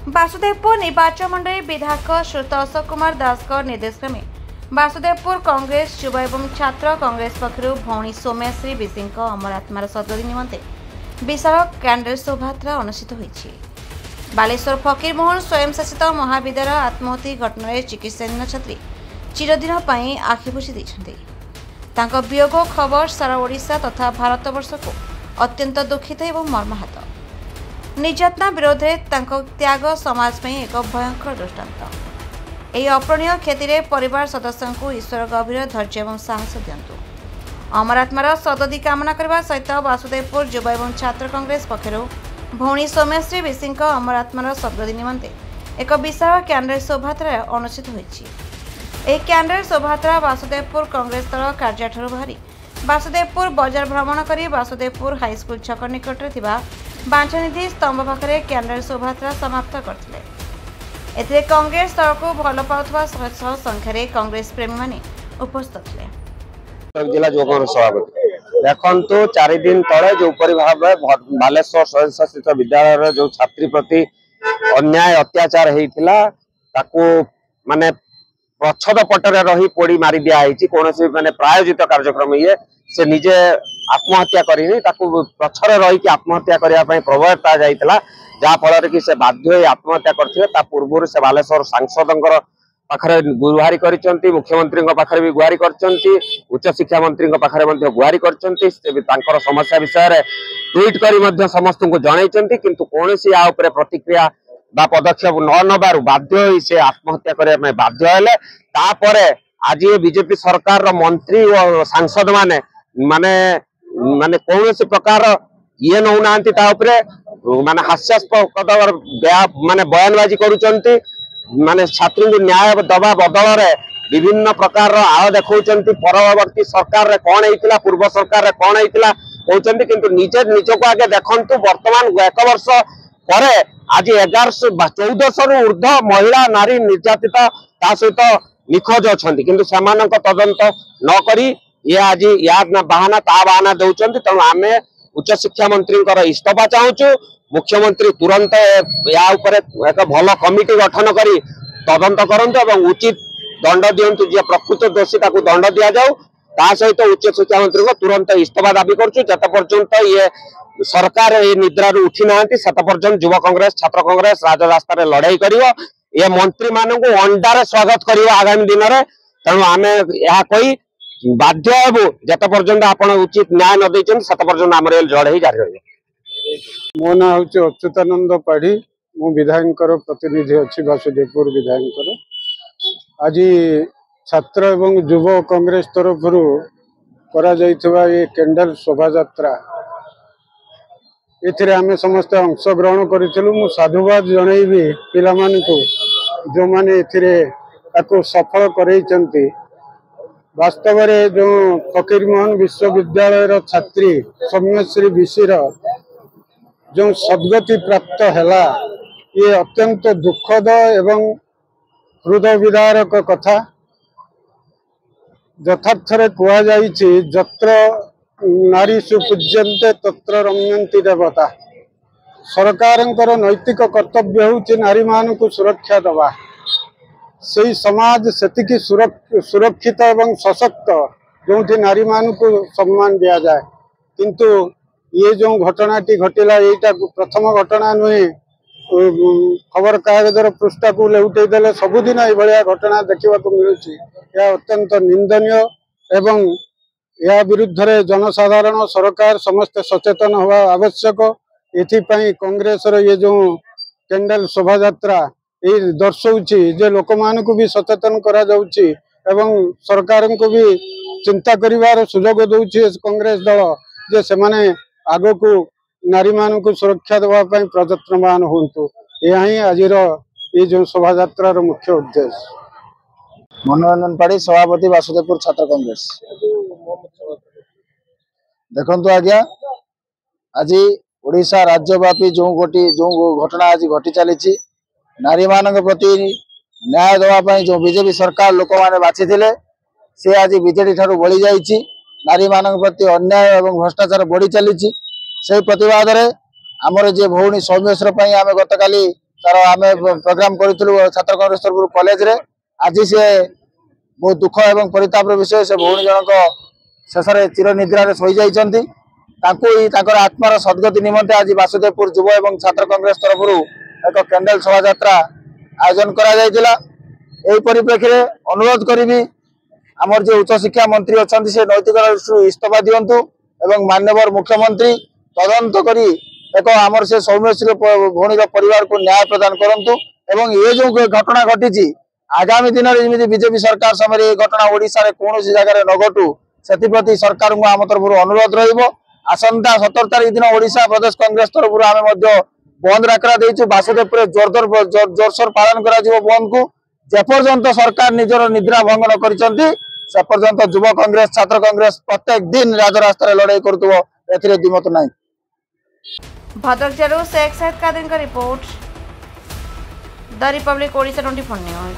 वासुदेवपुर निर्वाचन मंडली विधायक श्रुत अशोक कुमार दास निर्देश क्रमे वासुदेवपुर कांग्रेस युवा एवं छात्र कांग्रेस पक्षर भौणी सौम्याश्री विशी अमर आत्मार सद्गति निमंते विशाल कैंडल शोभायात्रा अनुष्ठित होईछि। बालेश्वर फकीर मोहन स्वयं शासित महाविद्यालय आत्महत्या घटना चिकित्साधीन छात्री चिरदिन पई आखिबुझी देइछन्ते। तांको वियोग खबर सारा ओडिशा तथा भारतवर्ष को अत्यंत दुखित एवं मर्माहत। निर्यातना विरोध में त्याग समाज में एक भयंकर दृष्टांत। यह अप्रणीय क्षति परिवार सदस्यों को ईश्वर गभीर धैर्य और साहस दिंतु। अमर आत्मार सद्गति कामना करने सहित वासुदेवपुर युवा एवं छात्र कांग्रेस पक्षर भौणी सौम्याश्री विशी अमर आत्मार सद्गति निमंते एक विशाल कैंडल शोभायात्रा अनुष्ठित होईछि। यह कैंडल शोभायात्रा वासुदेवपुर कांग्रेस दल कार्यालय बाहरी वासुदेवपुर बजार भ्रमण कर वासुदेवपुर हाईस्कूल छक निकट बांछनिधि स्तंभ पाखे कैंडल शोभायात्रा समाप्त करते। कांग्रेस दल को भल पाउथबा शह संख्यार कांग्रेस प्रेमी माने उपस्थित थे। जिला युवा कांग्रेस सभापति देखु 4 दिन तले जो भाव बालेश्वर स्वयं शासित विद्यालय जो छात्री प्रति अन्याय अत्याचार होता माने प्रच्छद पटरे रही पोड़ी मारी दिखाई कौन माने प्रायोजित कार्यक्रम ये से निजे आत्महत्या करी पछरे रही आत्महत्या करने प्रभाविता जाइला जहाँफल कि से बाध्य आत्महत्या करते पूर्व से बालेश्वर सांसद पाखरे गुहारी करिसेंती, मुख्यमंत्री पाखरे भी गुहारी करचंती, उच्च शिक्षा मंत्री पाखरे मध्य गुहारी करचंती। तांकर समस्या विषय रे ट्वीट करी मध्य समस्त को जणाइचंती किंतु कोनोसी आ ऊपर प्रतिक्रिया बा पदक्षेप न नबारु बाध्य होई से आत्महत्या करने में बाध्य हेले। तापरे आज बीजेपी सरकार रो मंत्री और सांसद माने माने माने कौन प्रकार ये नौना माने हास्यास्पद माने बयानबाजी करुचंती माने छात्री को न्याय दबा बदल रे विभिन्न प्रकार आळ देखौचंती। परवर्ती सरकार रे कोन हेतिला पूर्व सरकार रे कोन हेतिला कहउचंती किंतु निजे निजको आगे देखंतु वर्तमान 1 वर्ष परे आज 1400 रु ऊर्ध्व महिला नारी निर्यातिता ता सहित निखोज अछंती किंतु समानक तदंत न करी ये आज या बहाना ता बहाना दउचंती। तेणु आमे उच्च शिक्षा मंत्री इस्तीफा चाहूचु। मुख्यमंत्री तुरंत या ऊपर एक भल कमिटी गठन करी तदंत करंतु एवं उचित दंड दियंतु। जे प्रकृत दोषी ताकू दंड दिया जाऊ ता सहित उच्च शिक्षा मंत्री को तुरंत इस्तीफा दाबी करछु। जत पर्यंत ये सरकार ये निद्रा उठी नांती सत पर्यंत युवा कांग्रेस छात्र कांग्रेस राजरास्ता रे लड़ाई करिवो। ये मंत्री मानन को अंडारे स्वागत करिवो आगामी दिन रे। तेणु आमे यह कही बाध्य हेबु जत पर्यंत आपण उचित न्याय न दैछन सत पर्यंत हमर लड़ाई जारी रहबे। मो ना हूँ अच्युतानंद पाढ़ी मु विधायक प्रतिनिधि अच्छी वासुदेवपुर विधायक। आज छात्र एवं युव कांग्रेस तरफ ये कैंडल शोभा यात्रा एथिरे आमे समस्त अंशग्रहण करूँ। साधुवाद जनइबी पिला मानकु जो माने एथिरे ताको सफल करैचंती। वास्तव में जो फकीरमोहन विश्वविद्यालय छात्री सौम्यश्री विशी जो सद्गति प्राप्त हैला ये अत्यंत दुखद एवं हृदय विदारक कथा। यथार्थरे कुआ जाइछि जत्र नारी सुपूज्यन्ते तत्र रम्यन्ति देवता। सरकारंकर नैतिक कर्तव्य होछि नारी मान को सुरक्षा दवा। से समाज सेतिकी सुरक्षित एवं सशक्त जो नारी मान को सम्मान दिया जाए। किंतु ये जो घटनाटी घटिला यहीटा प्रथम घटना नुहे। खबर कागजर पृष्ठा को लेउटे देले सबुदिन ये घटना देखा मिलूँ। यह अत्यंत निंदनीय एवं या विरुद्ध रे जनसाधारण सरकार समस्त सचेतन होगा आवश्यक। एथिपाई कांग्रेस ये जो कैंडल शोभा यात्रा ये दर्शाऊँच जे लोक मान को भी सचेतन करा जाउछि एवं सरकार को भी चिंता करिवार सुजोग दउछि कांग्रेस दल जे से माने आगो को नारी मान को सुरक्षा देवाई प्रयत्नवान हूँ। यह ही आज ये जो शोभा यात्रा मुख्य उद्देश्य। मनोरंजन पाड़ी सभापति वासुदेवपुर छात्र कांग्रेस। देखंतु आज्ञा आज ओडिशा राज्यव्यापी जो घटना आज घटी चली नारी मान प्रति न्याय देवाई जो बीजेपी सरकार लोक मैंने बाछि से आज बीजेडी ठारू बढ़ी जाइए। नारी मान प्रति अन्याय एवं भ्रष्टाचार बढ़ी चली से प्रतिवाद रे आमर जे भौणी सौम्यश्वर आम गतकाली तार आम प्रोग्राम करूँ छात्र कांग्रेस तरफ कॉलेज रे आज से बहुत दुख एवं परितापर विषय से भौणी जनक शेष चिर निद्रा शोई जाइछन्ति आत्मार सद्गति निमंते आज वासुदेवपुर युव एवं छात्र कांग्रेस तरफ एक कैंडल शोभा यात्रा आयोजन करा जायतिला। एही परिप्रेक्षी रे अनुरोध करिवि आमर जो उच्च शिक्षा मंत्री अछन्ति से नैतिक इस्तीफा दियंतु एवं माननीय मुख्यमंत्री तदंत करी एक आमर से सौम्यश्री भौणीर परिवार को न्याय प्रदान करंतु एवं ये जो घटना घटी आगामी दिन में बीजेपी सरकार समय ये घटना ओडिशा रे कोनोसी जगह न घटू सेति सरकार को आम तरफ अनुरोध रहिबो। आसंता 17 तारिख दिन ओडिशा प्रदेश कांग्रेस तरफ आम बंद डाकरा देइछु। वासुदेवपुर जोरसोर पालन करा जिवो बंद को जेपर्यंत सरकार निजर निद्रा भंग न करिसंती से पर्यंत युव कांग्रेस छात्र कांग्रेस प्रत्येक दिन राजरास्ता लड़ाई करुथबो एथिरे दिमत नाही। भद्रक जिलू शेख साहिद कादिर का report the Republic Odisha 24 news.